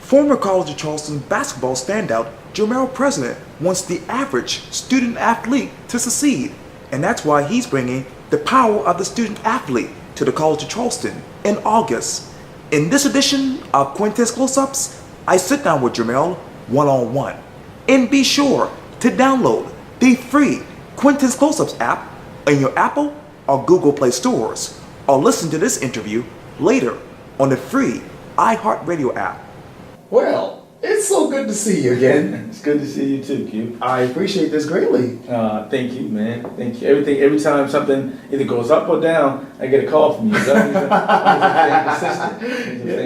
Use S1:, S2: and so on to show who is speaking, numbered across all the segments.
S1: Former College of Charleston basketball standout Jermel President wants the average student athlete to succeed, and that's why he's bringing the power of the student athlete to the College of Charleston in August. In this edition of Quintin's Close-Ups, I sit down with Jermel one-on-one. And be sure to download the free Quintin's Close-Ups app in your Apple or Google Play stores, or listen to this interview later on the free iHeartRadio app.
S2: Well, it's so good to see you again.
S3: It's good to see you too, Q.
S2: I appreciate this greatly.
S3: Thank you, man. Thank you. Every time something either goes up or down, I get a call from you. Staying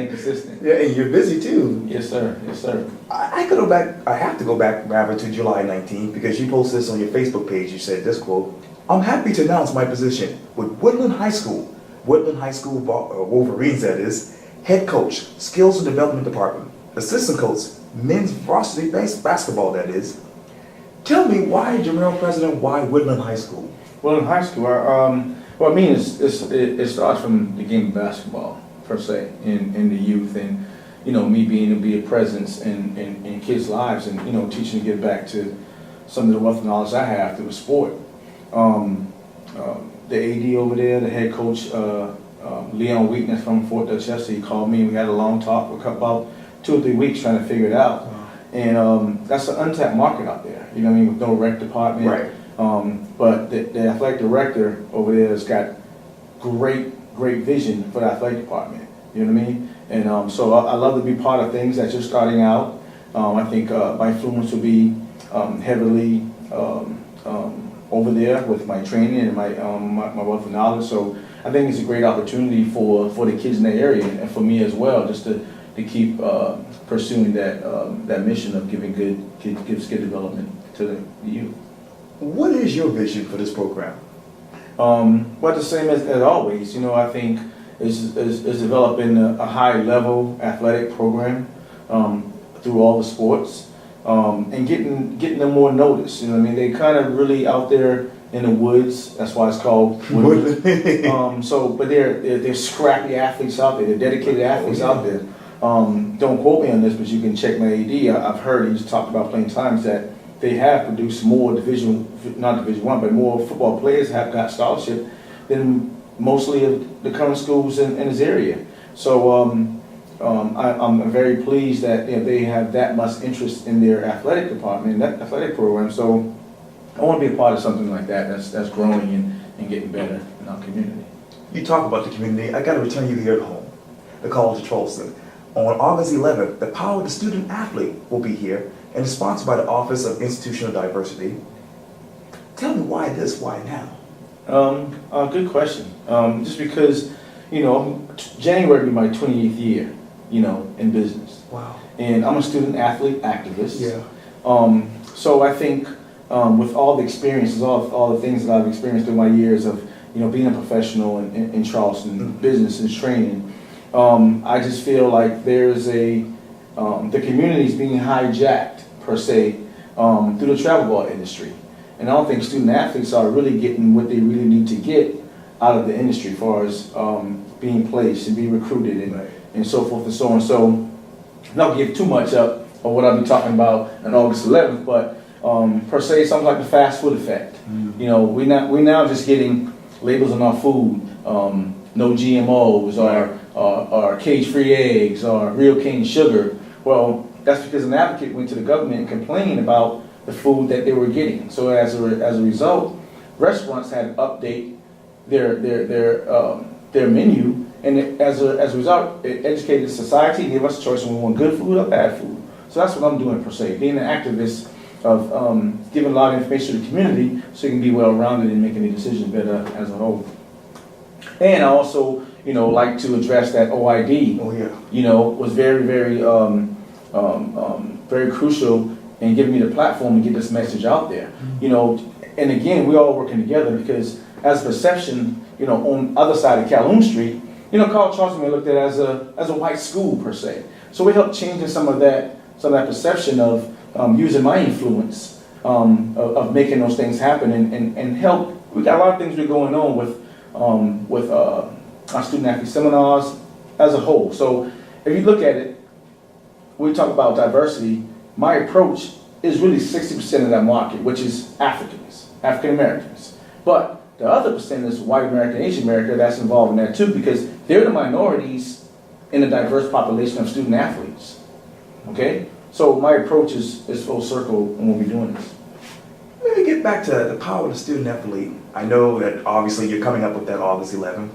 S3: consistent.
S2: Yeah, and you're busy too.
S3: Yes, sir. Yes, sir.
S2: I could go back. I have to go back rather to July 19th because you posted this on your Facebook page. You said this quote: "I'm happy to announce my position with Woodland High School, Wolverines, that is, head coach, skills and development department. Assistant coach, men's varsity basketball, that is." Tell me why Jermel President, why Woodland High School?
S3: Well, in high school, it starts from the game of basketball per se in the youth, and me being to be a presence in kids' lives, and teaching to give back to some of the wealth of knowledge I have through the sport. The AD over there, the head coach, Leon Weakness from Fort Dorchester, he called me and we had a long talk for about 2 or 3 weeks trying to figure it out. And that's an untapped market out there, with no rec department.
S2: Right.
S3: But the athletic director over there has got great vision for the athletic department, you know what I mean? And so I love to be part of things that you're starting out. I think my influence will be heavily over there with my training and my wealth of knowledge. So I think it's a great opportunity for the kids in the area and for me as well, just to keep pursuing that mission of giving good skill development to the youth.
S2: What is your vision for this program?
S3: Well, the same as always. I think is developing a high level athletic program through all the sports and getting them more notice. They kind of really out there in the woods. That's why it's called Woodland. But they're scrappy athletes out there. They're dedicated athletes out there. Don't quote me on this, but you can check my AD. I've heard he's talked about plenty of times that they have produced more not Division I, but more football players have got scholarship than mostly of the current schools in his area. So I'm very pleased that they have that much interest in their athletic department, that athletic program. So I want to be a part of something like that that's growing and getting better in our community.
S2: You talk about the community. I got to return you here at home, the College of Charleston. On August 11th, the Power of the Student Athlete will be here and is sponsored by the Office of Institutional Diversity. Tell me why this, why now?
S3: Good question. Just because, January will be my 28th year, in business.
S2: Wow.
S3: And I'm a student athlete activist.
S2: Yeah.
S3: So I think with all the experiences, all the things that I've experienced through my years of, being a professional in Charleston, business and training, I just feel like there's the community is being hijacked per se through the travel ball industry, and I don't think student athletes are really getting what they really need to get out of the industry as far as being placed and being recruited and so forth and so on. So not give too much up of what I'll be talking about on August 11th, but per se something like the fast food effect. We now just getting labels on our food, no GMOs or cage-free eggs or real cane sugar. Well, that's because an advocate went to the government and complained about the food that they were getting. So as a result, restaurants had to update their menu, and as a result, it educated society and gave us a choice when we want good food or bad food. So that's what I'm doing per se, being an activist of giving a lot of information to the community so you can be well-rounded and make any decisions better as a whole. And I also, like to address that OID.
S2: Oh yeah.
S3: Was very, very, very crucial in giving me the platform to get this message out there. And again, we're all working together because as perception, on the other side of Calhoun Street, College of Charleston may looked at as a white school per se. So we help changing some of that perception of using my influence of making those things happen and help. We got a lot of things we're going on with our student athlete seminars as a whole. So if you look at it, when we talk about diversity, my approach is really 60% of that market, which is Africans, African Americans. But the other percent is white American, Asian American that's involved in that too, because they're the minorities in a diverse population of student athletes. Okay? So my approach is full circle when we're doing this.
S2: Let me get back to the power of the student athlete. I know that obviously you're coming up with that August 11th.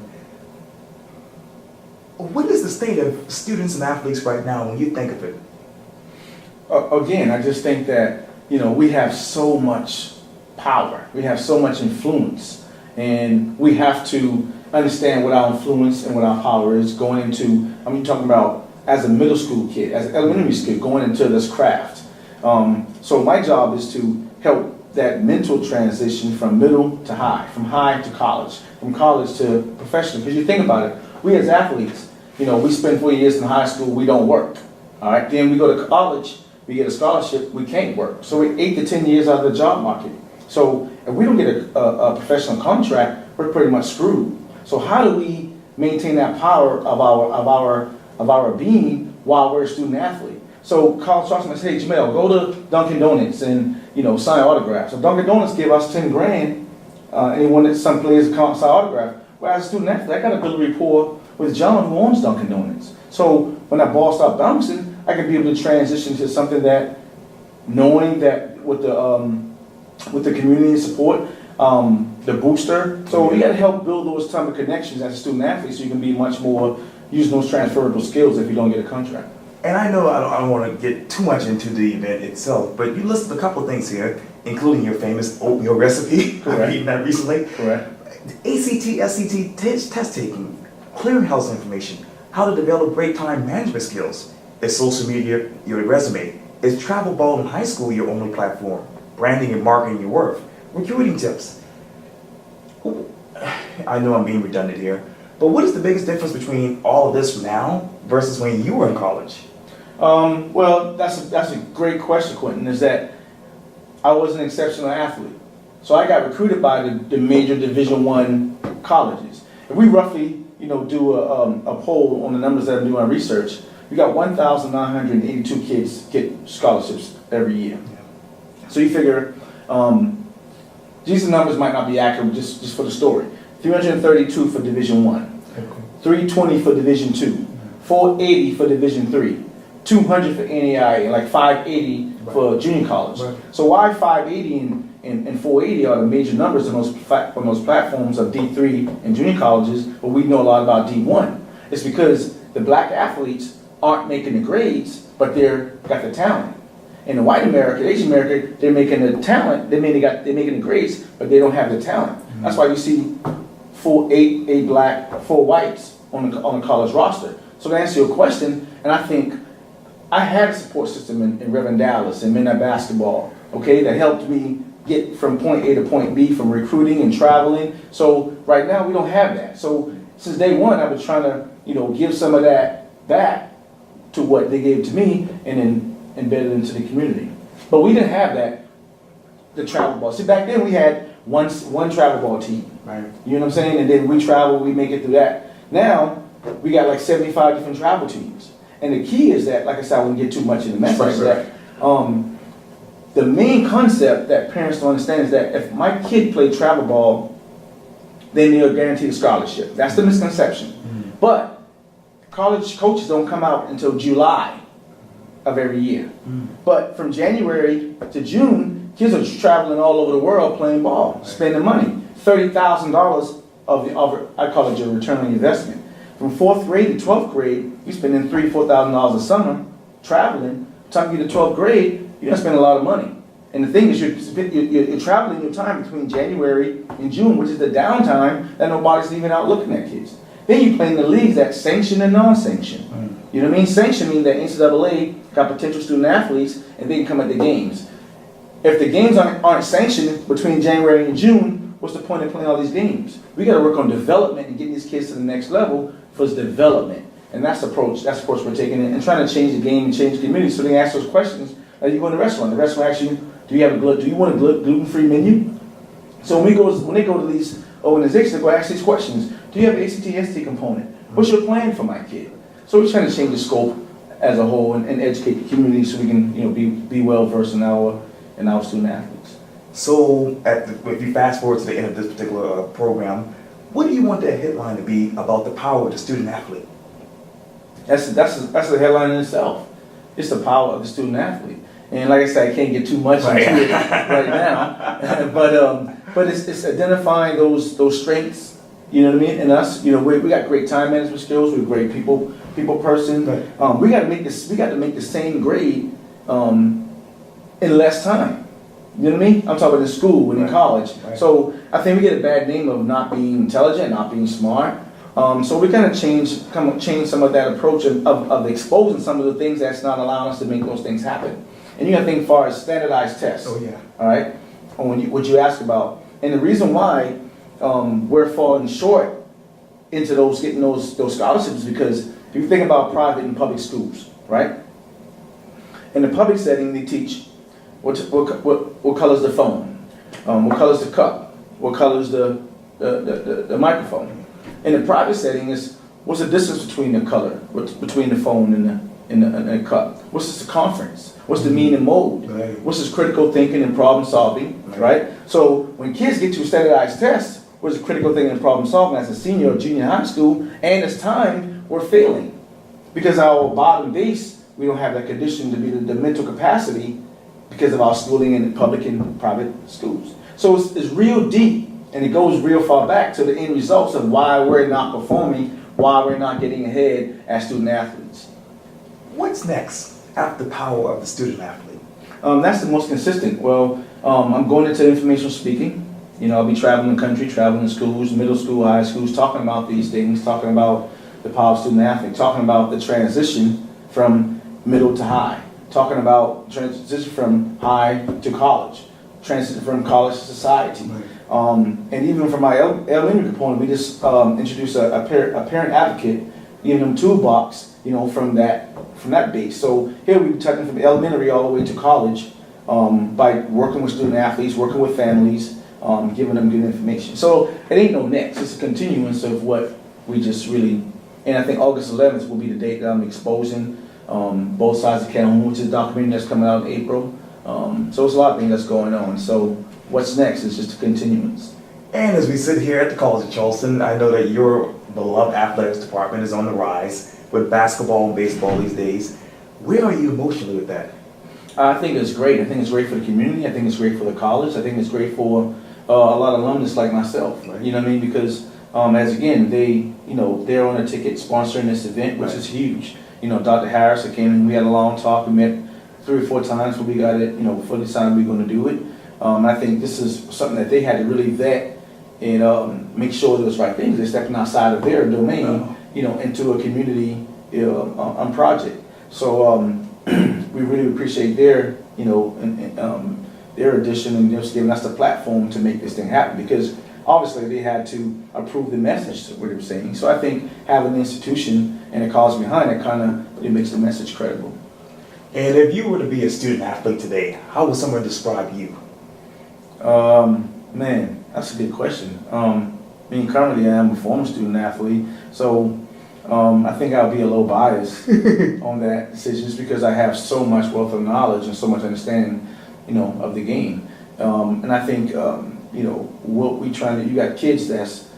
S2: What is the state of students and athletes right now when you think of it?
S3: Again, I just think that, we have so much power. We have so much influence. And we have to understand what our influence and what our power is going into, talking about as a middle school kid, as an elementary school, going into this craft. So my job is to help that mental transition from middle to high, from high to college, from college to professional. Because you think about it, we as athletes, we spend 4 years in high school, we don't work. All right, then we go to college, we get a scholarship, we can't work. So we're 8 to 10 years out of the job market. So if we don't get a professional contract, we're pretty much screwed. So how do we maintain that power of our being while we're a student athlete? So College of Charleston says, hey Jermel, go to Dunkin' Donuts and sign autographs. So Dunkin' Donuts give us 10 grand. Anyone that some players can't sign autograph. Whereas as a student athlete, I got to build a rapport with John who owns Dunkin' Donuts. So when that ball starts bouncing, I can be able to transition to something that, knowing that with the community support, the booster. So you got to help build those type of connections as a student athlete so you can be much more using those transferable skills if you don't get a contract.
S2: And I know I don't want to get too much into the event itself, but you listed a couple of things here, including your famous oatmeal recipe. I've eaten that recently.
S3: Correct.
S2: ACT, SCT test taking, clearinghouse information, how to develop great time management skills. Is social media your resume? Is travel ball in high school your only platform? Branding and marketing your worth? Recruiting tips? I know I'm being redundant here, but what is the biggest difference between all of this now versus when you were in college?
S3: Well, that's a great question, Quintin, is that I was an exceptional athlete. So I got recruited by the major Division I colleges. If we roughly, do a poll on the numbers that I'm doing research, we got 1,982 kids get scholarships every year. So you figure, these numbers might not be accurate just for the story. 332 for Division I, 320 for Division II, 480 for Division III, 200 for NAIA, and like 580 for junior college.
S2: Right.
S3: So why 580 and 480 are the major numbers on those platforms of D3 and junior colleges, but we know a lot about D1. It's because the black athletes aren't making the grades, but they're got the talent. In the white America, Asian America, they're making the talent, they're making the grades, but they don't have the talent. Mm-hmm. That's why you see 8 black, 4 whites on the college roster. So to answer your question, and I think I had a support system in Reverend Dallas and Midnight Basketball, okay, that helped me get from point A to point B, from recruiting and traveling. So right now we don't have that. So since day one, I've been trying to, give some of that back to what they gave to me and then embed it into the community. But we didn't have that, the travel ball. See, back then we had one travel ball team.
S2: Right.
S3: You know what I'm saying? And then we travel, we make it through that. Now, we got like 75 different travel teams. And the key is that, like I said, I wouldn't get too much in the message, that the main concept that parents don't understand is that if my kid played travel ball, then they're guaranteed a scholarship. That's the misconception. Mm-hmm. But college coaches don't come out until July of every year. Mm-hmm. But from January to June, kids are traveling all over the world playing ball, spending money. $30,000 of I call it your return on investment. From 4th grade to 12th grade, you're spending $3,000 to $4,000 a summer traveling. By the time you get to 12th grade, you're gonna spend a lot of money. And the thing is, you're traveling your time between January and June, which is the downtime that nobody's even out looking at kids. Then you play in the leagues that sanction and non-sanction. You know what I mean? Sanction means that NCAA got potential student athletes and they can come at the games. If the games aren't sanctioned between January and June, what's the point of playing all these games? We got to work on development and getting these kids to the next level for development. And that's the approach we're taking and trying to change the game and change the community so they ask those questions. Like you go in the restaurant asks you, do you want a gluten-free menu? So when they go to these organizations, they go ask these questions. Do you have an ACT-ST component? What's your plan for my kid? So we're trying to change the scope as a whole and educate the community so we can, be well versed in our student athletes.
S2: So, if you fast forward to the end of this particular program, what do you want that headline to be about the power of the student athlete?
S3: That's a headline in itself. It's the power of the student athlete. And like I said, I can't get too much into it right now. but it's identifying those strengths. You know what I mean? And us, we got great time management skills. We're great people person.
S2: Right.
S3: We got to make the same grade in less time. You know what I mean? I'm talking about in school and in college.
S2: Right.
S3: So I think we get a bad name of not being intelligent, not being smart. So we kind of change some of that approach of exposing some of the things that's not allowing us to make those things happen. And you got to think as far as standardized tests.
S2: Oh yeah.
S3: All right. On what you asked about, and the reason why we're falling short into getting those scholarships is because if you think about private and public schools, right? In the public setting, they teach what color's the phone, what color's the cup, what color's the microphone. In the private setting, is what's the distance between the color, between the phone and the cup? What's the circumference? What's the mean and mode?
S2: Right.
S3: What's this critical thinking and problem solving, right? So when kids get to a standardized test, what's the critical thinking and problem solving as a senior or junior high school, and it's time, we're failing. Because our bottom base, we don't have that condition to be the mental capacity because of our schooling in public and private schools. So it's real deep, and it goes real far back to the end results of why we're not performing, why we're not getting ahead as student athletes.
S2: What's next after the power of the student athlete?
S3: That's the most consistent. Well, I'm going into informational speaking. I'll be traveling the country, traveling in schools, middle school, high schools, talking about these things, talking about the power of student athlete, talking about the transition from middle to high, talking about transition from high to college, transition from college to society.
S2: Right.
S3: And even from my elementary component, we just introduced a parent advocate, giving them toolbox, from that base. So here we're talking from elementary all the way to college by working with student athletes, working with families, giving them good information. So it ain't no next. It's a continuance of what we just really, and I think August 11th will be the date that I'm exposing both sides of Calhoun, which is a documentary that's coming out in April. So it's a lot of things that's going on. So what's next is just a continuance.
S2: And as we sit here at the College of Charleston, I know that your beloved athletics department is on the rise with basketball and baseball these days. Where are you emotionally with that?
S3: I think it's great. I think it's great for the community. I think it's great for the college. I think it's great for a lot of alumnus like myself.
S2: Right.
S3: You know what I mean? Because as again, they're on a ticket sponsoring this event, which
S2: Right.
S3: is huge. Dr. Harris came in. We had a long talk. We met 3 or 4 times when we got it. Before they decided we were going to do it. I think this is something that they had to really vet and make sure it was right things. They're stepping outside of their domain, into a community project. So we really appreciate their, their addition and just giving us the platform to make this thing happen, because obviously they had to approve the message to what they were saying. So I think having the institution and the cause behind it it makes the message credible.
S2: And if you were to be a student athlete today, how would someone describe you?
S3: Man, that's a good question. Currently I am a former student athlete, so I think I'll be a little biased on that decision just because I have so much wealth of knowledge and so much understanding, of the game. And I think, what we trying to, you got kids that's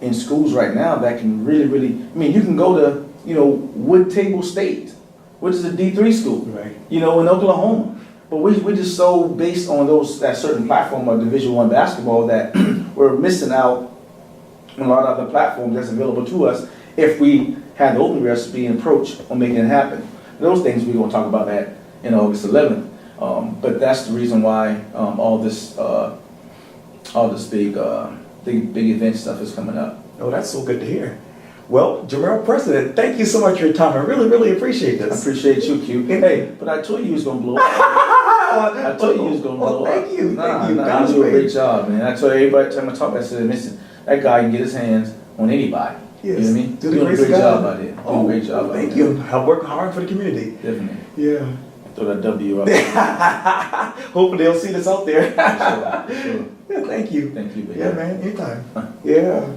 S3: in schools right now that can really, you can go to, Wood Table State, which is a D3 school,
S2: Right.
S3: in Oklahoma. But we're just so based on that certain platform of Division I basketball that we're missing out on a lot of other platforms that's available to us if we had the open recipe and approach on making it happen. Those things we're going to talk about that in August 11th. But that's the reason why all this big event stuff is coming up.
S2: Oh, that's so good to hear. Well, Jermel President, thank you so much for your time. I really, really appreciate
S3: I
S2: this.
S3: appreciate you, Q. Hey, but I told you was going to blow up. I told you was going to blow up.
S2: Thank you. Thank you.
S3: Nah, you do a great job, man. I told everybody, time I talk, I said, listen, that guy can get his hands on anybody.
S2: Yes.
S3: You know what I mean?
S2: Do the
S3: Doing a
S2: grace
S3: great
S2: of God.
S3: job out there. Doing a great job out there.
S2: Thank you. I work hard for the community.
S3: Definitely.
S2: Yeah.
S3: Throw that W up.
S2: Hopefully they'll see this out there.
S3: Sure.
S2: Yeah, thank you.
S3: Thank you, baby.
S2: Yeah, man. Anytime. Yeah.